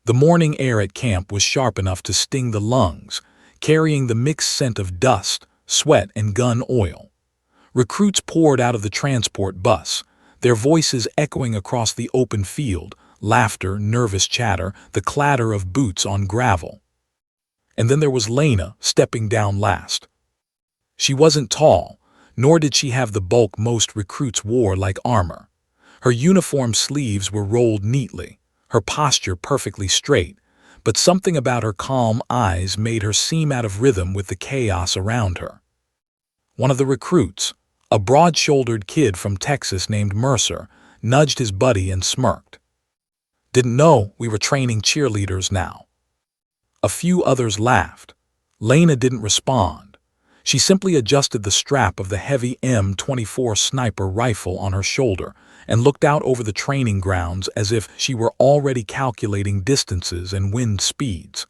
The morning air at camp was sharp enough to sting the lungs, carrying the mixed scent of dust, sweat, and gun oil. Recruits poured out of the transport bus, their voices echoing across the open field, laughter, nervous chatter, the clatter of boots on gravel. And then there was Lena, stepping down last. She wasn't tall, nor did she have the bulk most recruits wore like armor. Her uniform sleeves were rolled neatly, her posture perfectly straight, but something about her calm eyes made her seem out of rhythm with the chaos around her. One of the recruits, a broad-shouldered kid from Texas named Mercer, nudged his buddy and smirked. "Didn't know we were training cheerleaders now." A few others laughed. Lena didn't respond. She simply adjusted the strap of the heavy M24 sniper rifle on her shoulder and looked out over the training grounds as if she were already calculating distances and wind speeds.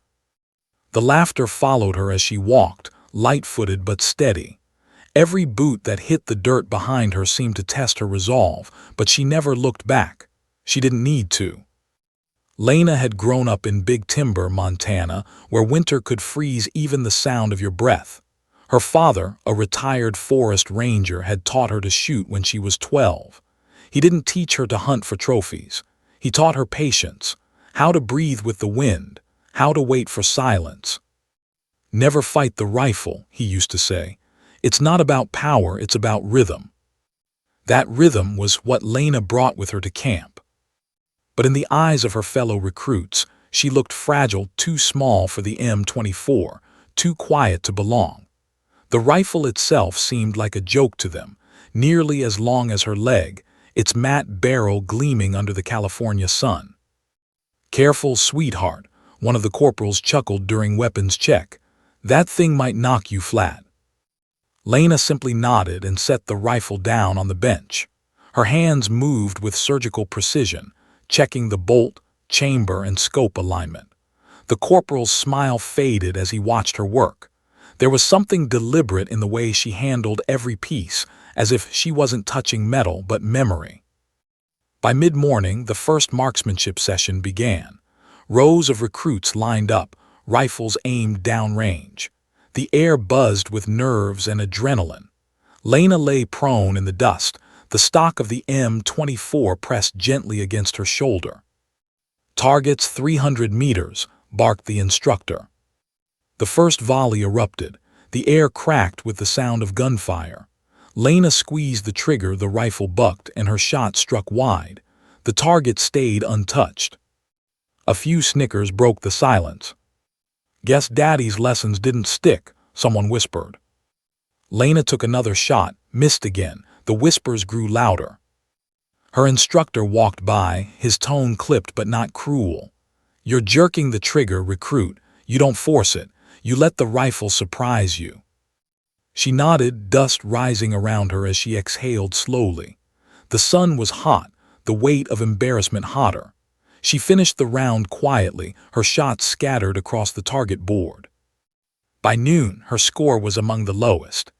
The laughter followed her as she walked, light-footed but steady. Every boot that hit the dirt behind her seemed to test her resolve, but she never looked back. She didn't need to. Lena had grown up in Big Timber, Montana, where winter could freeze even the sound of your breath. Her father, a retired forest ranger, had taught her to shoot when she was 12. He didn't teach her to hunt for trophies. He taught her patience, how to breathe with the wind, how to wait for silence. "Never fight the rifle," he used to say. "It's not about power, it's about rhythm." That rhythm was what Lena brought with her to camp. But in the eyes of her fellow recruits, she looked fragile, too small for the M24, too quiet to belong. The rifle itself seemed like a joke to them, nearly as long as her leg, its matte barrel gleaming under the California sun. "Careful, sweetheart," one of the corporals chuckled during weapons check. "That thing might knock you flat." Lena simply nodded and set the rifle down on the bench. Her hands moved with surgical precision, checking the bolt, chamber, and scope alignment. The corporal's smile faded as he watched her work. There was something deliberate in the way she handled every piece, as if she wasn't touching metal but memory. By mid-morning, the first marksmanship session began. Rows of recruits lined up, rifles aimed downrange. The air buzzed with nerves and adrenaline. Lena lay prone in the dust, the stock of the M24 pressed gently against her shoulder. "Targets 300 meters," barked the instructor. The first volley erupted. The air cracked with the sound of gunfire. Lena squeezed the trigger, the rifle bucked, and her shot struck wide. The target stayed untouched. A few snickers broke the silence. "Guess Daddy's lessons didn't stick," someone whispered. Lena took another shot, missed again. The whispers grew louder. Her instructor walked by, his tone clipped but not cruel. "You're jerking the trigger, recruit. You don't force it. You let the rifle surprise you." She nodded, dust rising around her as she exhaled slowly. The sun was hot, the weight of embarrassment hotter. She finished the round quietly, her shots scattered across the target board. By noon, her score was among the lowest.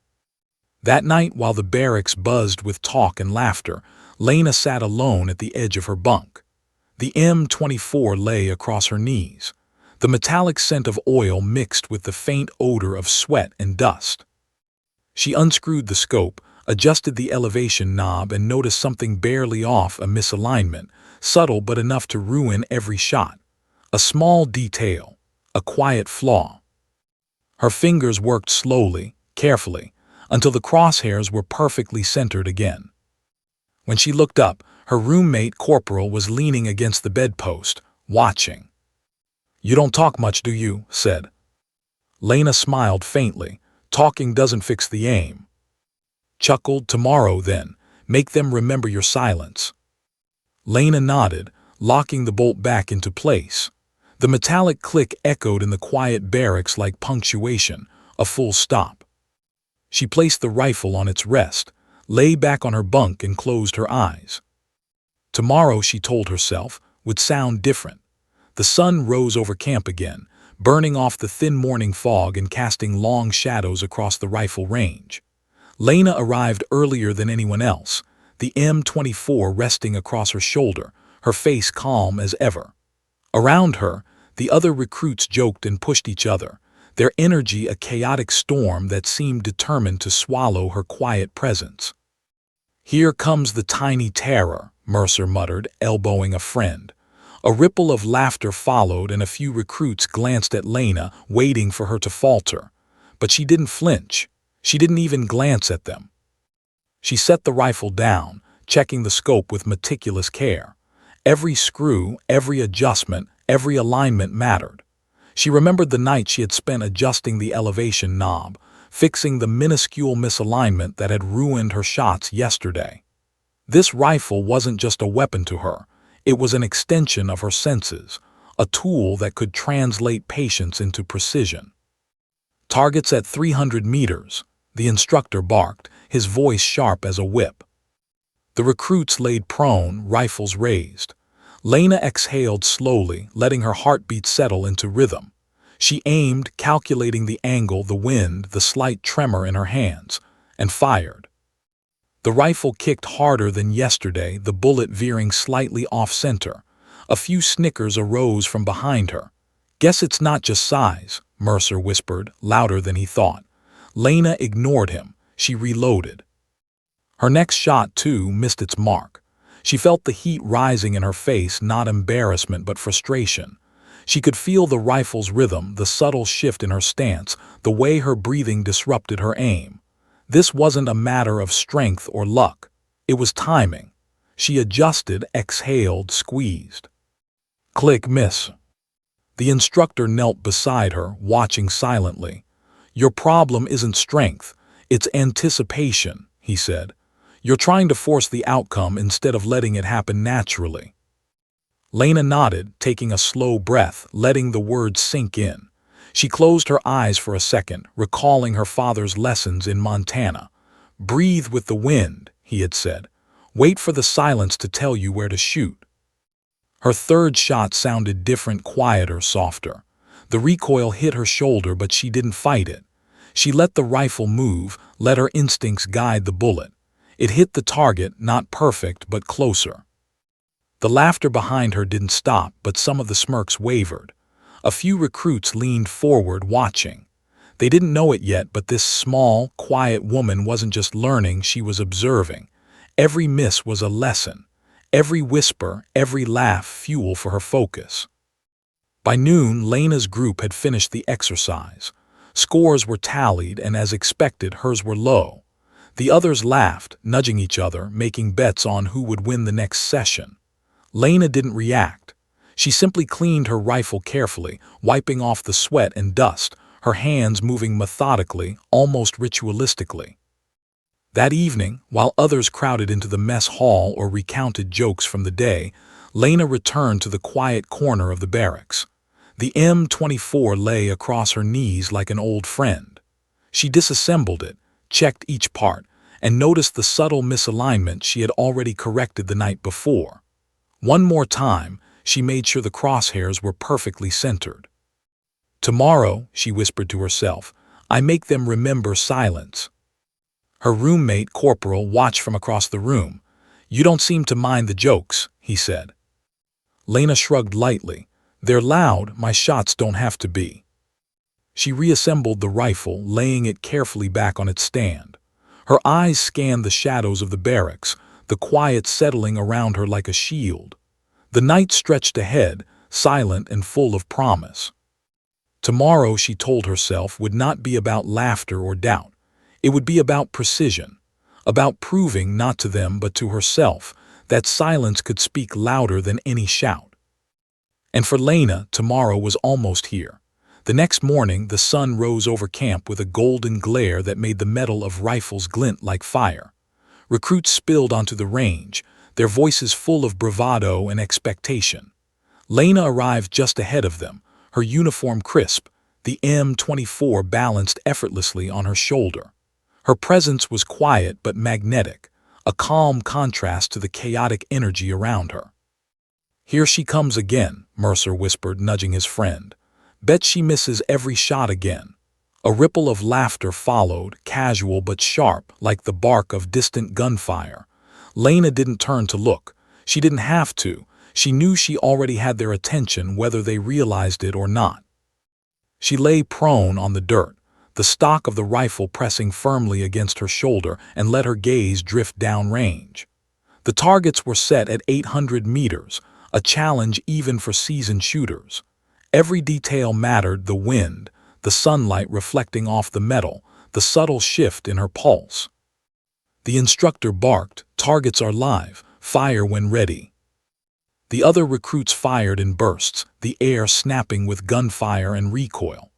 That night, while the barracks buzzed with talk and laughter, Lena sat alone at the edge of her bunk. The M24 lay across her knees. The metallic scent of oil mixed with the faint odor of sweat and dust. She unscrewed the scope, adjusted the elevation knob, and noticed something barely off, a misalignment, subtle but enough to ruin every shot. A small detail, a quiet flaw. Her fingers worked slowly, carefully, until the crosshairs were perfectly centered again. When she looked up, her roommate Corporal was leaning against the bedpost, watching. "You don't talk much, do you?" said. Lena smiled faintly. "Talking doesn't fix the aim." Chuckled. "Tomorrow, then. Make them remember your silence." Lena nodded, locking the bolt back into place. The metallic click echoed in the quiet barracks like punctuation, a full stop. She placed the rifle on its rest, lay back on her bunk, and closed her eyes. Tomorrow, she told herself, would sound different. The sun rose over camp again, burning off the thin morning fog and casting long shadows across the rifle range. Lena arrived earlier than anyone else, the M24 resting across her shoulder, her face calm as ever. Around her, the other recruits joked and pushed each other, their energy a chaotic storm that seemed determined to swallow her quiet presence. "Here comes the tiny terror," Mercer muttered, elbowing a friend. A ripple of laughter followed and a few recruits glanced at Lena, waiting for her to falter. But she didn't flinch. She didn't even glance at them. She set the rifle down, checking the scope with meticulous care. Every screw, every adjustment, every alignment mattered. She remembered the night she had spent adjusting the elevation knob, fixing the minuscule misalignment that had ruined her shots yesterday. This rifle wasn't just a weapon to her. It was an extension of her senses, a tool that could translate patience into precision. "Targets at 300 meters, the instructor barked, his voice sharp as a whip. The recruits laid prone, rifles raised. Lena exhaled slowly, letting her heartbeat settle into rhythm. She aimed, calculating the angle, the wind, the slight tremor in her hands, and fired. The rifle kicked harder than yesterday, the bullet veering slightly off-center. A few snickers arose from behind her. "Guess it's not just size," Mercer whispered, louder than he thought. Lena ignored him. She reloaded. Her next shot, too, missed its mark. She felt the heat rising in her face, not embarrassment but frustration. She could feel the rifle's rhythm, the subtle shift in her stance, the way her breathing disrupted her aim. This wasn't a matter of strength or luck. It was timing. She adjusted, exhaled, squeezed. Click, miss. The instructor knelt beside her, watching silently. "Your problem isn't strength, it's anticipation," he said. "You're trying to force the outcome instead of letting it happen naturally." Lena nodded, taking a slow breath, letting the words sink in. She closed her eyes for a second, recalling her father's lessons in Montana. "Breathe with the wind," he had said. "Wait for the silence to tell you where to shoot." Her third shot sounded different, quieter, softer. The recoil hit her shoulder, but she didn't fight it. She let the rifle move, let her instincts guide the bullet. It hit the target, not perfect, but closer. The laughter behind her didn't stop, but some of the smirks wavered. A few recruits leaned forward, watching. They didn't know it yet, but this small, quiet woman wasn't just learning, she was observing. Every miss was a lesson. Every whisper, every laugh fuel for her focus. By noon, Lena's group had finished the exercise. Scores were tallied, and as expected, hers were low. The others laughed, nudging each other, making bets on who would win the next session. Lena didn't react. She simply cleaned her rifle carefully, wiping off the sweat and dust, her hands moving methodically, almost ritualistically. That evening, while others crowded into the mess hall or recounted jokes from the day, Lena returned to the quiet corner of the barracks. The M24 lay across her knees like an old friend. She disassembled it, checked each part, and noticed the subtle misalignment she had already corrected the night before. One more time, she made sure the crosshairs were perfectly centered. "Tomorrow," she whispered to herself, "I make them remember silence." Her roommate, Corporal, watched from across the room. "You don't seem to mind the jokes," he said. Lena shrugged lightly. "They're loud, my shots don't have to be." She reassembled the rifle, laying it carefully back on its stand. Her eyes scanned the shadows of the barracks, the quiet settling around her like a shield. The night stretched ahead, silent and full of promise. Tomorrow, she told herself, would not be about laughter or doubt. It would be about precision, about proving not to them but to herself that silence could speak louder than any shout. And for Lena, tomorrow was almost here. The next morning, the sun rose over camp with a golden glare that made the metal of rifles glint like fire. Recruits spilled onto the range, their voices full of bravado and expectation. Lena arrived just ahead of them, her uniform crisp, the M24 balanced effortlessly on her shoulder. Her presence was quiet but magnetic, a calm contrast to the chaotic energy around her. "Here she comes again," Mercer whispered, nudging his friend. "Bet she misses every shot again." A ripple of laughter followed, casual but sharp, like the bark of distant gunfire. Lena didn't turn to look. She didn't have to. She knew she already had their attention whether they realized it or not. She lay prone on the dirt, the stock of the rifle pressing firmly against her shoulder, and let her gaze drift downrange. The targets were set at 800 meters, a challenge even for seasoned shooters. Every detail mattered: the wind, the sunlight reflecting off the metal, the subtle shift in her pulse. The instructor barked, "Targets are live, fire when ready." The other recruits fired in bursts, the air snapping with gunfire and recoil.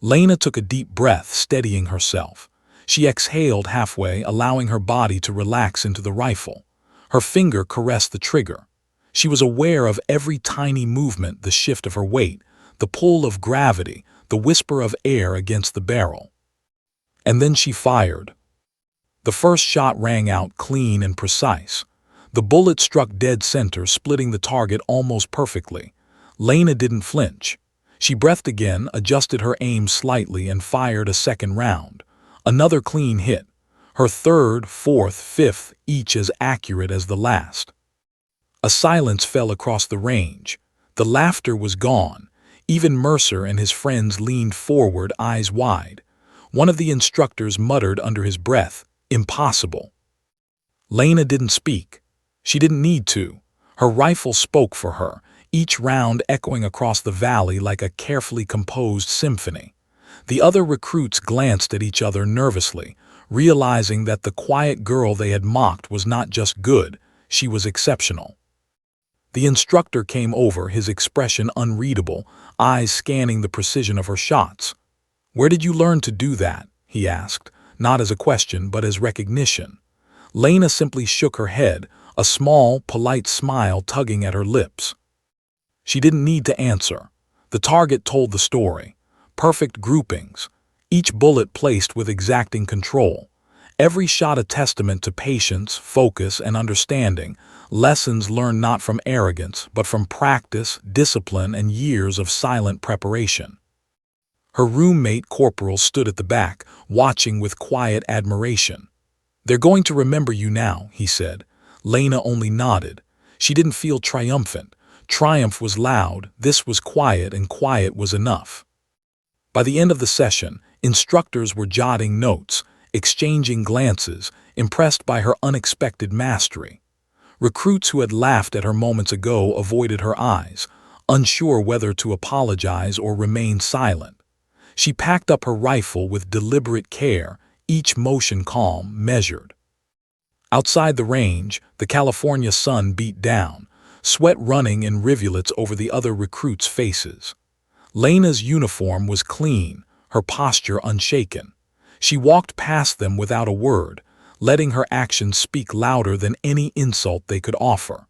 Lena took a deep breath, steadying herself. She exhaled halfway, allowing her body to relax into the rifle. Her finger caressed the trigger. She was aware of every tiny movement: the shift of her weight, the pull of gravity, the whisper of air against the barrel. And then she fired. The first shot rang out clean and precise. The bullet struck dead center, splitting the target almost perfectly. Lena didn't flinch. She breathed again, adjusted her aim slightly, and fired a second round. Another clean hit. Her third, fourth, fifth, each as accurate as the last. A silence fell across the range. The laughter was gone. Even Mercer and his friends leaned forward, eyes wide. One of the instructors muttered under his breath, "Impossible." Lena didn't speak. She didn't need to. Her rifle spoke for her, each round echoing across the valley like a carefully composed symphony. The other recruits glanced at each other nervously, realizing that the quiet girl they had mocked was not just good, she was exceptional. The instructor came over, his expression unreadable, eyes scanning the precision of her shots. "Where did you learn to do that?" he asked, not as a question but as recognition. Lena simply shook her head, a small, polite smile tugging at her lips. She didn't need to answer. The target told the story. Perfect groupings, each bullet placed with exacting control. Every shot a testament to patience, focus, and understanding, lessons learned not from arrogance, but from practice, discipline, and years of silent preparation. Her roommate, Corporal, stood at the back, watching with quiet admiration. "They're going to remember you now," he said. Lena only nodded. She didn't feel triumphant. Triumph was loud, this was quiet, and quiet was enough. By the end of the session, instructors were jotting notes, exchanging glances, impressed by her unexpected mastery. Recruits who had laughed at her moments ago avoided her eyes, unsure whether to apologize or remain silent. She packed up her rifle with deliberate care, each motion calm, measured. Outside the range, the California sun beat down, sweat running in rivulets over the other recruits' faces. Lena's uniform was clean, her posture unshaken. She walked past them without a word, letting her actions speak louder than any insult they could offer.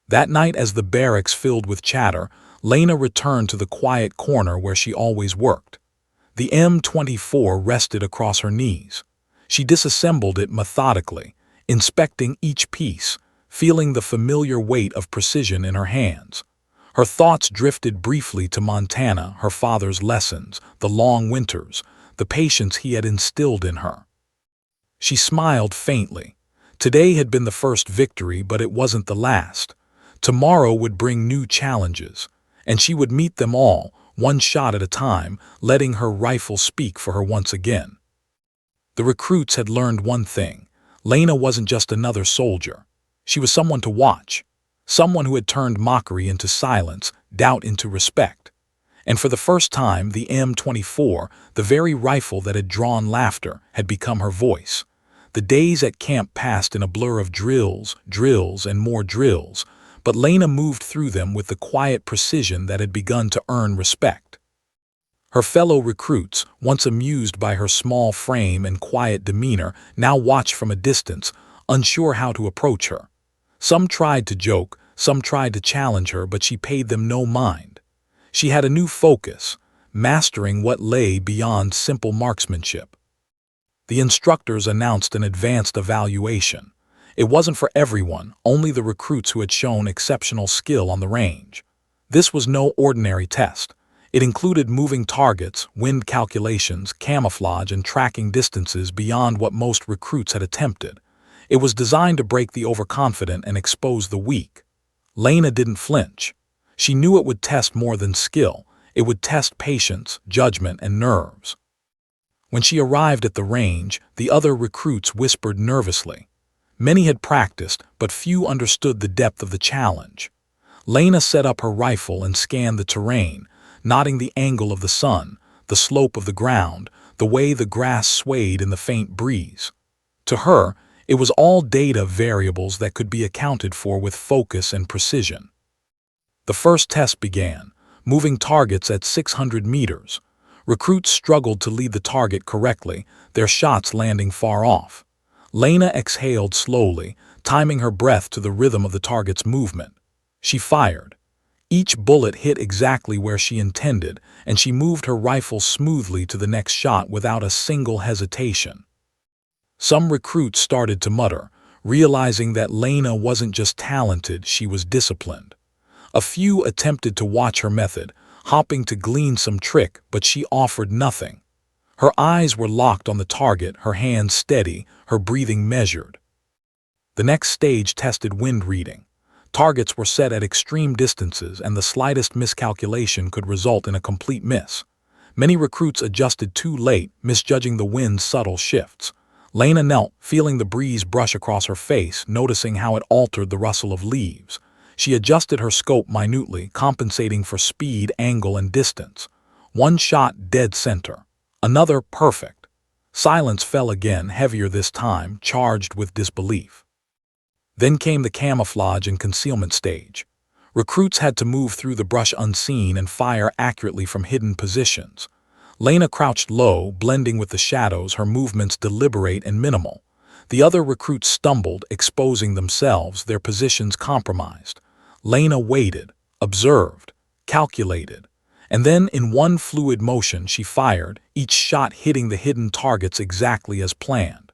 That night, as the barracks filled with chatter, Lena returned to the quiet corner where she always worked. The M24 rested across her knees. She disassembled it methodically, inspecting each piece, feeling the familiar weight of precision in her hands. Her thoughts drifted briefly to Montana, her father's lessons, the long winters, the patience he had instilled in her. She smiled faintly. Today had been the first victory, but it wasn't the last. Tomorrow would bring new challenges, and she would meet them all, one shot at a time, letting her rifle speak for her once again. The recruits had learned one thing. Lena wasn't just another soldier. She was someone to watch, someone who had turned mockery into silence, doubt into respect. And for the first time, the M24, the very rifle that had drawn laughter, had become her voice. The days at camp passed in a blur of drills, and more drills, but Lena moved through them with the quiet precision that had begun to earn respect. Her fellow recruits, once amused by her small frame and quiet demeanor, now watched from a distance, unsure how to approach her. Some tried to joke, some tried to challenge her, but she paid them no mind. She had a new focus, mastering what lay beyond simple marksmanship. The instructors announced an advanced evaluation. It wasn't for everyone, only the recruits who had shown exceptional skill on the range. This was no ordinary test. It included moving targets, wind calculations, camouflage, and tracking distances beyond what most recruits had attempted. It was designed to break the overconfident and expose the weak. Lena didn't flinch. She knew it would test more than skill. It would test patience, judgment, and nerves. When she arrived at the range, the other recruits whispered nervously. Many had practiced, but few understood the depth of the challenge. Lena set up her rifle and scanned the terrain, noting the angle of the sun, the slope of the ground, the way the grass swayed in the faint breeze. To her, it was all data variables that could be accounted for with focus and precision. The first test began, moving targets at 600 meters. Recruits struggled to lead the target correctly, their shots landing far off. Lena exhaled slowly, timing her breath to the rhythm of the target's movement. She fired. Each bullet hit exactly where she intended, and she moved her rifle smoothly to the next shot without a single hesitation. Some recruits started to mutter, realizing that Lena wasn't just talented, she was disciplined. A few attempted to watch her method, hoping to glean some trick, but she offered nothing. Her eyes were locked on the target, her hands steady, her breathing measured. The next stage tested wind reading. Targets were set at extreme distances, and the slightest miscalculation could result in a complete miss. Many recruits adjusted too late, misjudging the wind's subtle shifts. Lena knelt, feeling the breeze brush across her face, noticing how it altered the rustle of leaves. She adjusted her scope minutely, compensating for speed, angle, and distance. One shot dead center. Another perfect. Silence fell again, heavier this time, charged with disbelief. Then came the camouflage and concealment stage. Recruits had to move through the brush unseen and fire accurately from hidden positions. Lena crouched low, blending with the shadows, her movements deliberate and minimal. The other recruits stumbled, exposing themselves, their positions compromised. Lena waited, observed, calculated, and then in one fluid motion she fired, each shot hitting the hidden targets exactly as planned.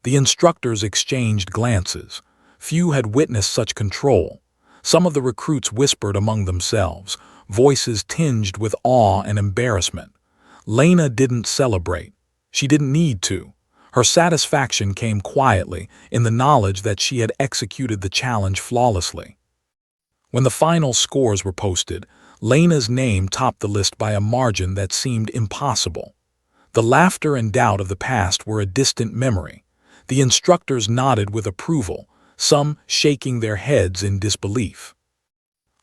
The instructors exchanged glances. Few had witnessed such control. Some of the recruits whispered among themselves, voices tinged with awe and embarrassment. Lena didn't celebrate. She didn't need to. Her satisfaction came quietly, in the knowledge that she had executed the challenge flawlessly. When the final scores were posted, Lena's name topped the list by a margin that seemed impossible. The laughter and doubt of the past were a distant memory. The instructors nodded with approval, some shaking their heads in disbelief.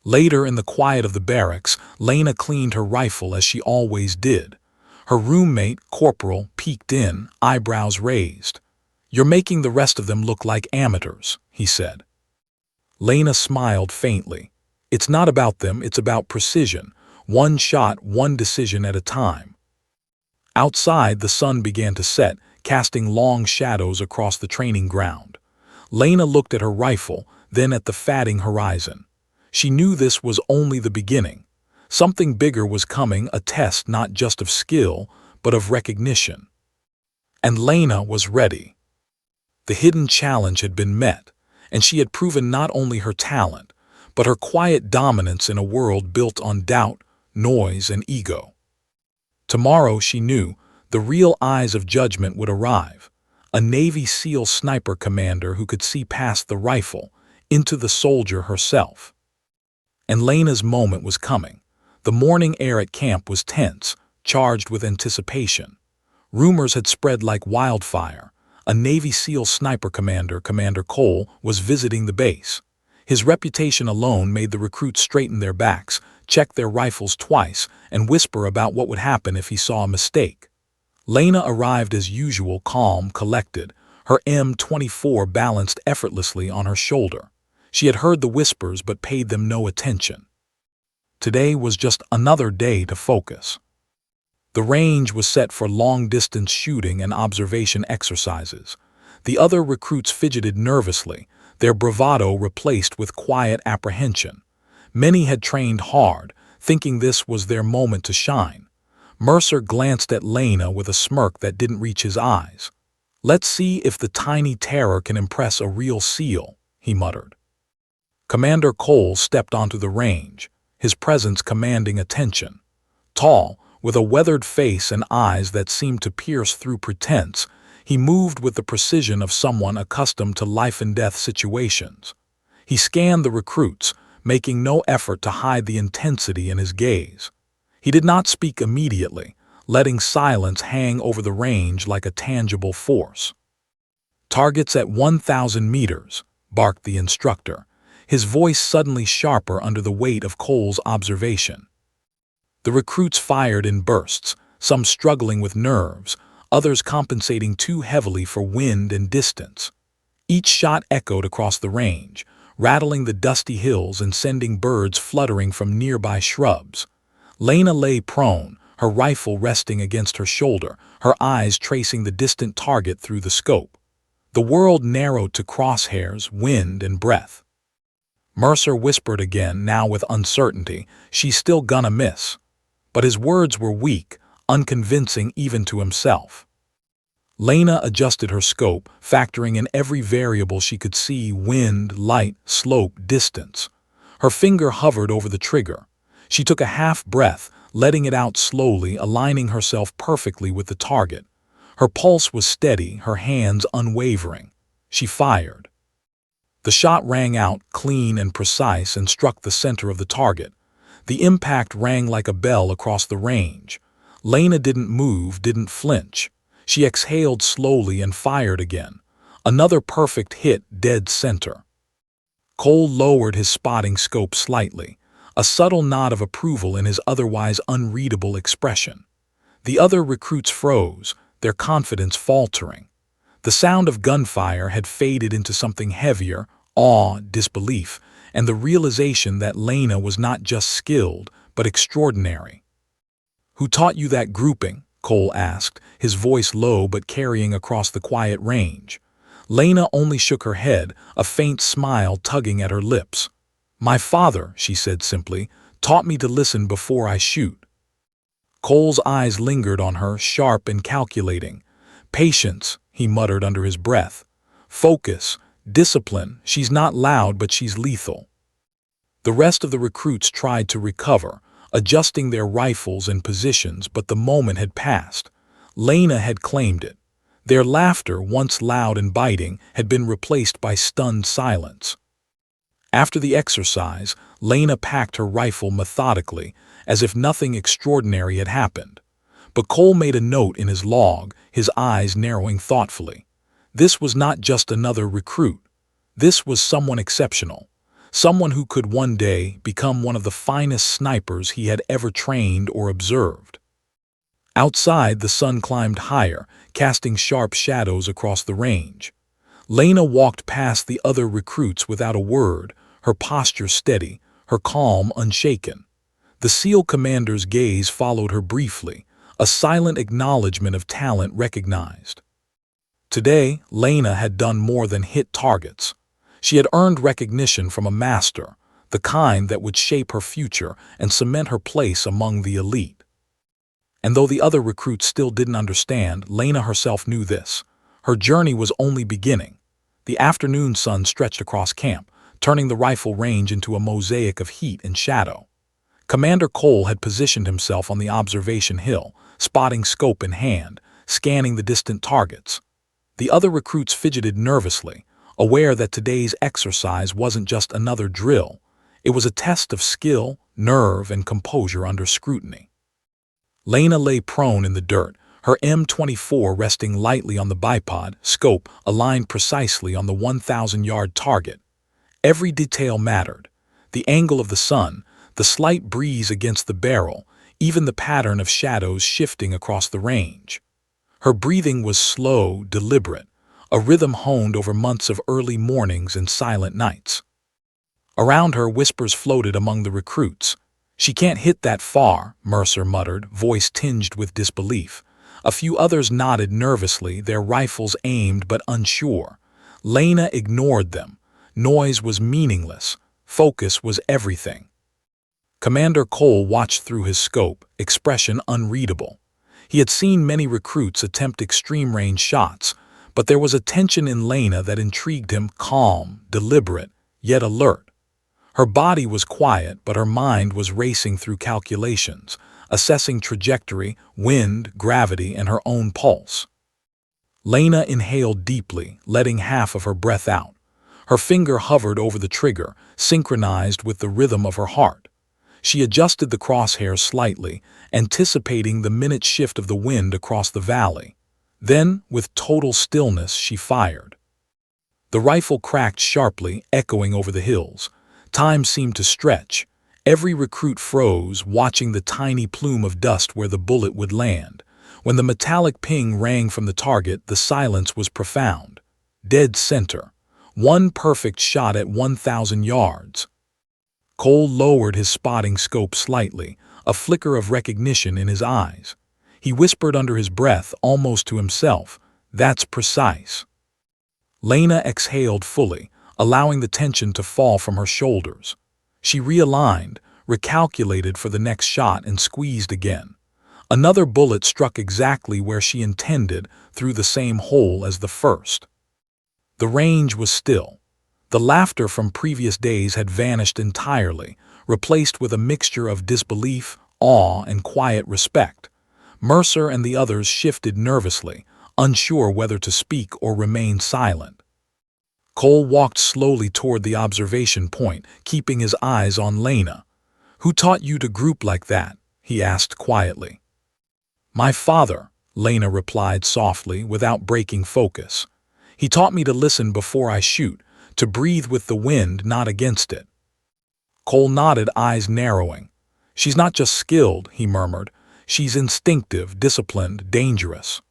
Later, in the quiet of the barracks, Lena cleaned her rifle as she always did. Her roommate, Corporal, peeked in, eyebrows raised. "You're making the rest of them look like amateurs," he said. Lena smiled faintly. "It's not about them, it's about precision. One shot, one decision at a time." Outside, the sun began to set, casting long shadows across the training ground. Lena looked at her rifle, then at the fading horizon. She knew this was only the beginning. Something bigger was coming, a test not just of skill, but of recognition. And Lena was ready. The hidden challenge had been met, and she had proven not only her talent, but her quiet dominance in a world built on doubt, noise, and ego. Tomorrow, she knew, the real eyes of judgment would arrive. A Navy SEAL sniper commander who could see past the rifle, into the soldier herself. And Lena's moment was coming. The morning air at camp was tense, charged with anticipation. Rumors had spread like wildfire. A Navy SEAL sniper commander, Commander Cole, was visiting the base. His reputation alone made the recruits straighten their backs, check their rifles twice, and whisper about what would happen if he saw a mistake. Lena arrived as usual, calm, collected, her M24 balanced effortlessly on her shoulder. She had heard the whispers but paid them no attention. Today was just another day to focus. The range was set for long-distance shooting and observation exercises. The other recruits fidgeted nervously, their bravado replaced with quiet apprehension. Many had trained hard, thinking this was their moment to shine. Mercer glanced at Lena with a smirk that didn't reach his eyes. "Let's see if the tiny terror can impress a real SEAL," he muttered. Commander Cole stepped onto the range, his presence commanding attention. Tall, with a weathered face and eyes that seemed to pierce through pretense, he moved with the precision of someone accustomed to life-and-death situations. He scanned the recruits, making no effort to hide the intensity in his gaze. He did not speak immediately, letting silence hang over the range like a tangible force. "Targets at 1,000 meters, barked the instructor, his voice suddenly sharper under the weight of Cole's observation. The recruits fired in bursts, some struggling with nerves, others compensating too heavily for wind and distance. Each shot echoed across the range, rattling the dusty hills and sending birds fluttering from nearby shrubs. Lena lay prone, her rifle resting against her shoulder, her eyes tracing the distant target through the scope. The world narrowed to crosshairs, wind, and breath. Mercer whispered again, now with uncertainty, "She's still gonna miss." But his words were weak, unconvincing even to himself. Lena adjusted her scope, factoring in every variable she could see: wind, light, slope, distance. Her finger hovered over the trigger. She took a half breath, letting it out slowly, aligning herself perfectly with the target. Her pulse was steady, her hands unwavering. She fired. The shot rang out, clean and precise, and struck the center of the target. The impact rang like a bell across the range. Lena didn't move, didn't flinch. She exhaled slowly and fired again. Another perfect hit, dead center. Cole lowered his spotting scope slightly, a subtle nod of approval in his otherwise unreadable expression. The other recruits froze, their confidence faltering. The sound of gunfire had faded into something heavier: awe, disbelief, and the realization that Lena was not just skilled, but extraordinary. "Who taught you that grouping?" Cole asked, his voice low but carrying across the quiet range. Lena only shook her head, a faint smile tugging at her lips. "My father," she said simply, "taught me to listen before I shoot." Cole's eyes lingered on her, sharp and calculating. "Patience," he muttered under his breath. "Focus, discipline. She's not loud, but she's lethal." The rest of the recruits tried to recover, adjusting their rifles and positions, but the moment had passed. Lena had claimed it. Their laughter, once loud and biting, had been replaced by stunned silence. After the exercise, Lena packed her rifle methodically, as if nothing extraordinary had happened. But Cole made a note in his log, his eyes narrowing thoughtfully. This was not just another recruit. This was someone exceptional. Someone who could one day become one of the finest snipers he had ever trained or observed. Outside, the sun climbed higher, casting sharp shadows across the range. Lena walked past the other recruits without a word, her posture steady, her calm unshaken. The SEAL commander's gaze followed her briefly, a silent acknowledgement of talent recognized. Today, Lena had done more than hit targets. She had earned recognition from a master, the kind that would shape her future and cement her place among the elite. And though the other recruits still didn't understand, Lena herself knew this. Her journey was only beginning. The afternoon sun stretched across camp, turning the rifle range into a mosaic of heat and shadow. Commander Cole had positioned himself on the observation hill, spotting scope in hand, scanning the distant targets. The other recruits fidgeted nervously, aware that today's exercise wasn't just another drill. It was a test of skill, nerve, and composure under scrutiny. Lena lay prone in the dirt, her M24 resting lightly on the bipod, scope aligned precisely on the 1,000-yard target. Every detail mattered: the angle of the sun, the slight breeze against the barrel, even the pattern of shadows shifting across the range. Her breathing was slow, deliberate, a rhythm honed over months of early mornings and silent nights. Around her, whispers floated among the recruits. "She can't hit that far," Mercer muttered, voice tinged with disbelief. A few others nodded nervously, their rifles aimed but unsure. Lena ignored them. Noise was meaningless. Focus was everything. Commander Cole watched through his scope, expression unreadable. He had seen many recruits attempt extreme-range shots, but there was a tension in Lena that intrigued him: calm, deliberate, yet alert. Her body was quiet, but her mind was racing through calculations, assessing trajectory, wind, gravity, and her own pulse. Lena inhaled deeply, letting half of her breath out. Her finger hovered over the trigger, synchronized with the rhythm of her heart. She adjusted the crosshairs slightly, anticipating the minute shift of the wind across the valley. Then, with total stillness, she fired. The rifle cracked sharply, echoing over the hills. Time seemed to stretch. Every recruit froze, watching the tiny plume of dust where the bullet would land. When the metallic ping rang from the target, the silence was profound. Dead center. One perfect shot at 1,000 yards. Cole lowered his spotting scope slightly, a flicker of recognition in his eyes. He whispered under his breath, almost to himself, "That's precise." Lena exhaled fully, allowing the tension to fall from her shoulders. She realigned, recalculated for the next shot, and squeezed again. Another bullet struck exactly where she intended, through the same hole as the first. The range was still. The laughter from previous days had vanished entirely, replaced with a mixture of disbelief, awe, and quiet respect. Mercer and the others shifted nervously, unsure whether to speak or remain silent. Cole walked slowly toward the observation point, keeping his eyes on Lena. "Who taught you to group like that?" he asked quietly. "My father," Lena replied softly, without breaking focus. "He taught me to listen before I shoot, to breathe with the wind, not against it." Cole nodded, eyes narrowing. "She's not just skilled," he murmured. "She's instinctive, disciplined, dangerous."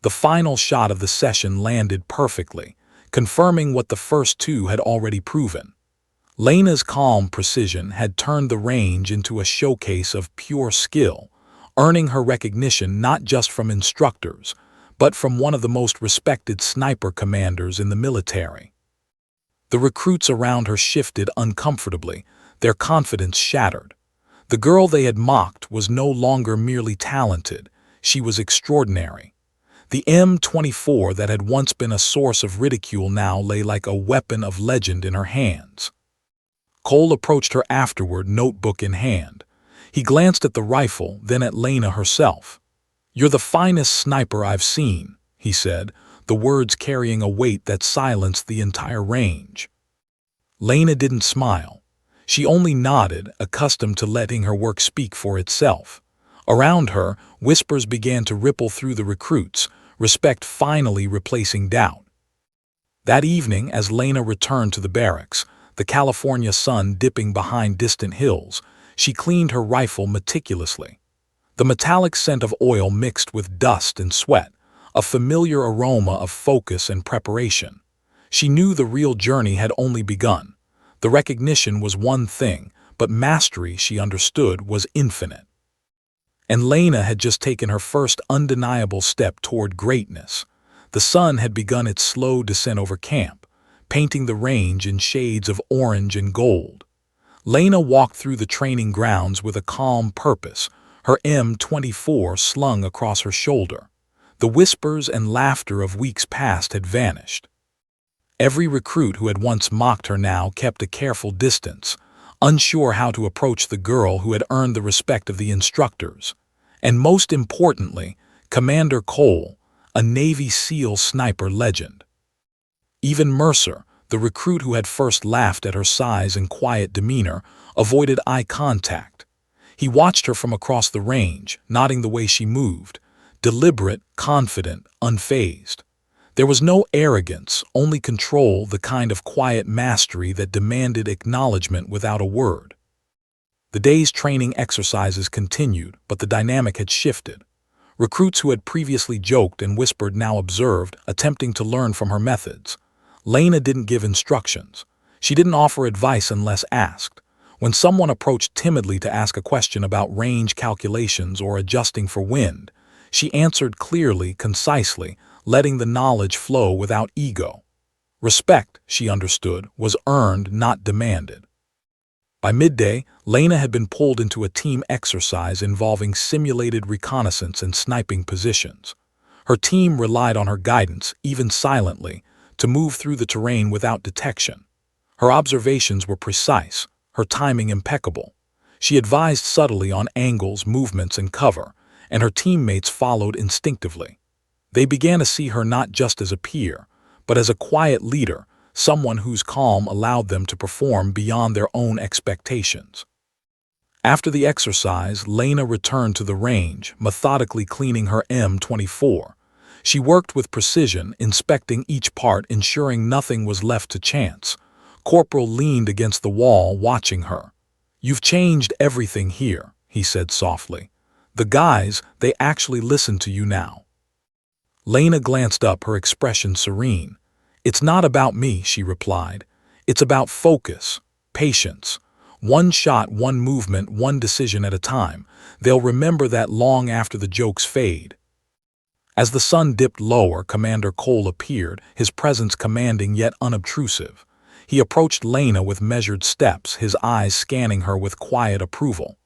The final shot of the session landed perfectly, confirming what the first two had already proven. Lena's calm precision had turned the range into a showcase of pure skill, earning her recognition not just from instructors, but from one of the most respected sniper commanders in the military. The recruits around her shifted uncomfortably, their confidence shattered. The girl they had mocked was no longer merely talented, she was extraordinary. The M24 that had once been a source of ridicule now lay like a weapon of legend in her hands. Cole approached her afterward, notebook in hand. He glanced at the rifle, then at Lena herself. "You're the finest sniper I've seen," he said, the words carrying a weight that silenced the entire range. Lena didn't smile. She only nodded, accustomed to letting her work speak for itself. Around her, whispers began to ripple through the recruits, respect finally replacing doubt. That evening, as Lena returned to the barracks, the California sun dipping behind distant hills, she cleaned her rifle meticulously. The metallic scent of oil mixed with dust and sweat, a familiar aroma of focus and preparation. She knew the real journey had only begun. The recognition was one thing, but mastery, she understood, was infinite. And Lena had just taken her first undeniable step toward greatness. The sun had begun its slow descent over camp, painting the range in shades of orange and gold. Lena walked through the training grounds with a calm purpose, her M24 slung across her shoulder. The whispers and laughter of weeks past had vanished. Every recruit who had once mocked her now kept a careful distance, unsure how to approach the girl who had earned the respect of the instructors. And most importantly, Commander Cole, a Navy SEAL sniper legend. Even Mercer, the recruit who had first laughed at her size and quiet demeanor, avoided eye contact. He watched her from across the range, nodding the way she moved, deliberate, confident, unfazed. There was no arrogance, only control, the kind of quiet mastery that demanded acknowledgement without a word. The day's training exercises continued, but the dynamic had shifted. Recruits who had previously joked and whispered now observed, attempting to learn from her methods. Lena didn't give instructions. She didn't offer advice unless asked. When someone approached timidly to ask a question about range calculations or adjusting for wind, she answered clearly, concisely, letting the knowledge flow without ego. Respect, she understood, was earned, not demanded. By midday, Lena had been pulled into a team exercise involving simulated reconnaissance and sniping positions. Her team relied on her guidance, even silently, to move through the terrain without detection. Her observations were precise, her timing impeccable. She advised subtly on angles, movements, and cover, and her teammates followed instinctively. They began to see her not just as a peer, but as a quiet leader, someone whose calm allowed them to perform beyond their own expectations. After the exercise, Lena returned to the range, methodically cleaning her M24. She worked with precision, inspecting each part, ensuring nothing was left to chance. Corporal leaned against the wall, watching her. "You've changed everything here," he said softly. "The guys, they actually listen to you now." Lena glanced up, her expression serene. "It's not about me," she replied. "It's about focus, patience. One shot, one movement, one decision at a time. They'll remember that long after the jokes fade." As the sun dipped lower, Commander Cole appeared, his presence commanding yet unobtrusive. He approached Lena with measured steps, his eyes scanning her with quiet approval.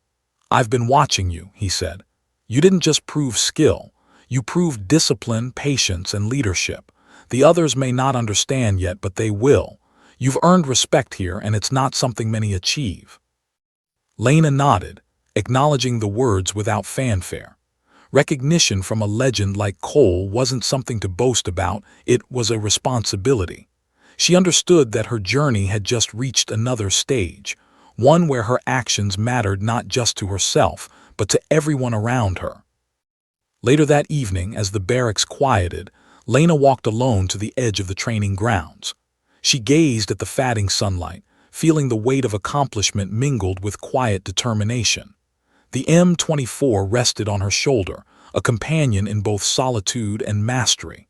"I've been watching you," he said. "You didn't just prove skill. You proved discipline, patience, and leadership. The others may not understand yet, but they will. You've earned respect here, and it's not something many achieve." Lena nodded, acknowledging the words without fanfare. Recognition from a legend like Cole wasn't something to boast about, it was a responsibility. She understood that her journey had just reached another stage, one where her actions mattered not just to herself, but to everyone around her. Later that evening, as the barracks quieted, Lena walked alone to the edge of the training grounds. She gazed at the fading sunlight, feeling the weight of accomplishment mingled with quiet determination. The M24 rested on her shoulder, a companion in both solitude and mastery.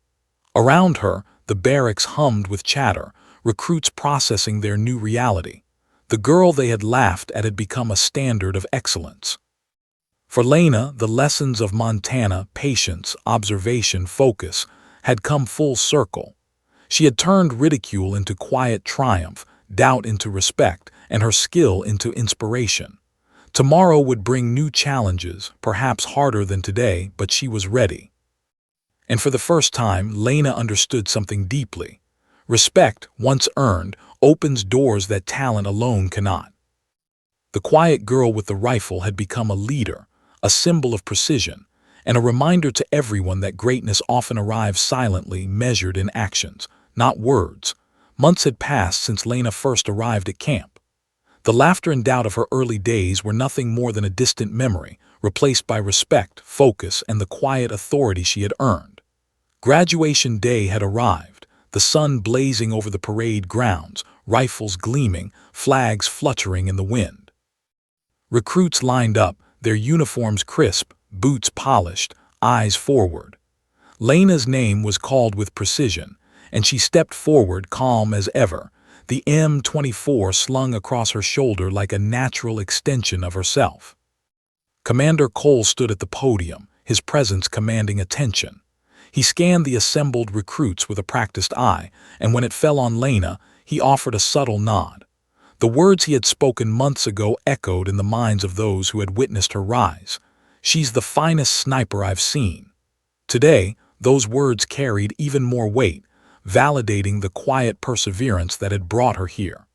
Around her, the barracks hummed with chatter, recruits processing their new reality. The girl they had laughed at had become a standard of excellence. For Lena, the lessons of Montana, patience, observation, focus, had come full circle. She had turned ridicule into quiet triumph, doubt into respect, and her skill into inspiration. Tomorrow would bring new challenges, perhaps harder than today, but she was ready. And for the first time, Lena understood something deeply. Respect, once earned, opens doors that talent alone cannot. The quiet girl with the rifle had become a leader, a symbol of precision, and a reminder to everyone that greatness often arrives silently, measured in actions, not words. Months had passed since Lena first arrived at camp. The laughter and doubt of her early days were nothing more than a distant memory, replaced by respect, focus, and the quiet authority she had earned. Graduation day had arrived, the sun blazing over the parade grounds, rifles gleaming, flags fluttering in the wind. Recruits lined up, their uniforms crisp, boots polished, eyes forward. Lena's name was called with precision, and she stepped forward calm as ever, the M24 slung across her shoulder like a natural extension of herself. Commander Cole stood at the podium, his presence commanding attention. He scanned the assembled recruits with a practiced eye, and when it fell on Lena, he offered a subtle nod. The words he had spoken months ago echoed in the minds of those who had witnessed her rise. "She's the finest sniper I've seen." Today, those words carried even more weight, validating the quiet perseverance that had brought her here.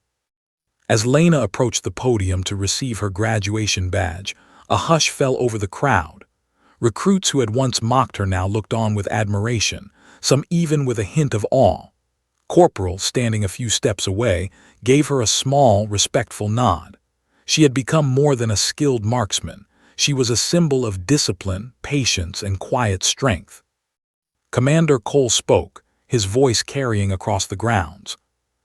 As Lena approached the podium to receive her graduation badge, a hush fell over the crowd. Recruits who had once mocked her now looked on with admiration, some even with a hint of awe. Corporal, standing a few steps away, gave her a small, respectful nod. She had become more than a skilled marksman. She was a symbol of discipline, patience, and quiet strength. Commander Cole spoke, his voice carrying across the grounds.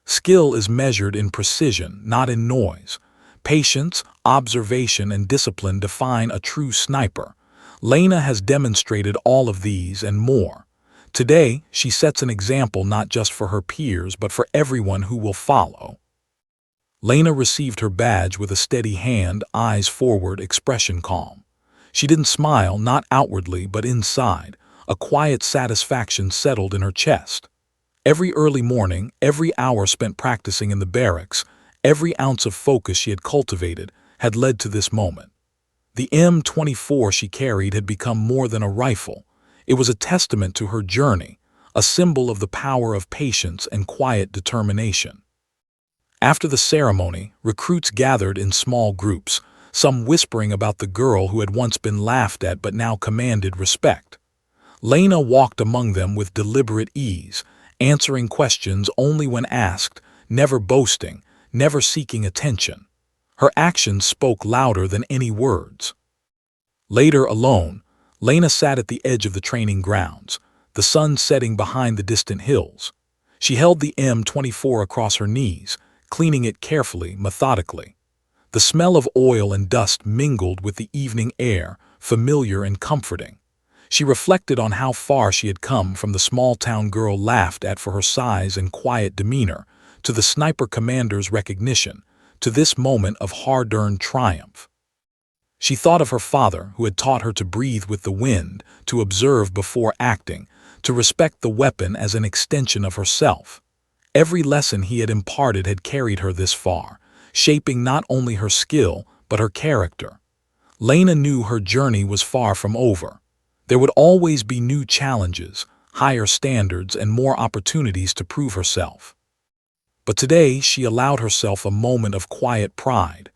"Skill is measured in precision, not in noise. Patience, observation, and discipline define a true sniper. Lena has demonstrated all of these and more. Today, she sets an example not just for her peers, but for everyone who will follow." Lena received her badge with a steady hand, eyes forward, expression calm. She didn't smile, not outwardly, but inside. A quiet satisfaction settled in her chest. Every early morning, every hour spent practicing in the barracks, every ounce of focus she had cultivated, had led to this moment. The M24 she carried had become more than a rifle. It was a testament to her journey, a symbol of the power of patience and quiet determination. After the ceremony, recruits gathered in small groups, some whispering about the girl who had once been laughed at but now commanded respect. Lena walked among them with deliberate ease, answering questions only when asked, never boasting, never seeking attention. Her actions spoke louder than any words. Later, alone, Lena sat at the edge of the training grounds, the sun setting behind the distant hills. She held the M24 across her knees, cleaning it carefully, methodically. The smell of oil and dust mingled with the evening air, familiar and comforting. She reflected on how far she had come from the small-town girl laughed at for her size and quiet demeanor, to the sniper commander's recognition, to this moment of hard-earned triumph. She thought of her father, who had taught her to breathe with the wind, to observe before acting, to respect the weapon as an extension of herself. Every lesson he had imparted had carried her this far, shaping not only her skill, but her character. Lena knew her journey was far from over. There would always be new challenges, higher standards, and more opportunities to prove herself. But today she allowed herself a moment of quiet pride.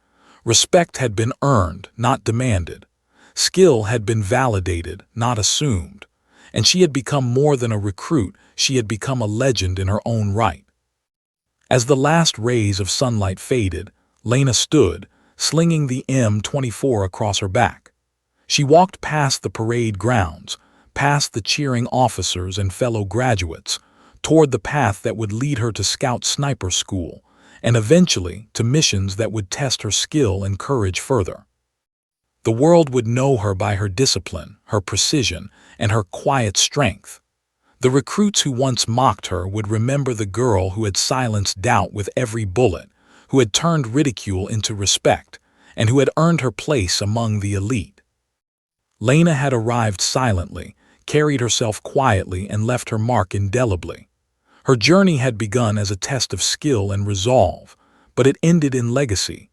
Respect had been earned, not demanded. Skill had been validated, not assumed. And she had become more than a recruit, she had become a legend in her own right. As the last rays of sunlight faded, Lena stood, slinging the M24 across her back. She walked past the parade grounds, past the cheering officers and fellow graduates, toward the path that would lead her to Scout Sniper School, and eventually to missions that would test her skill and courage further. The world would know her by her discipline, her precision, and her quiet strength. The recruits who once mocked her would remember the girl who had silenced doubt with every bullet, who had turned ridicule into respect, and who had earned her place among the elite. Lena had arrived silently, carried herself quietly, and left her mark indelibly. Her journey had begun as a test of skill and resolve, but it ended in legacy.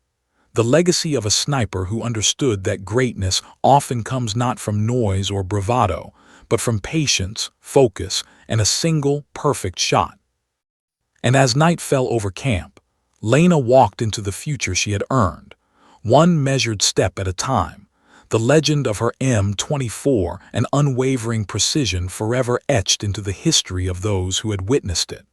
The legacy of a sniper who understood that greatness often comes not from noise or bravado, but from patience, focus, and a single, perfect shot. And as night fell over camp, Lena walked into the future she had earned, one measured step at a time, the legend of her M24, an unwavering precision forever etched into the history of those who had witnessed it.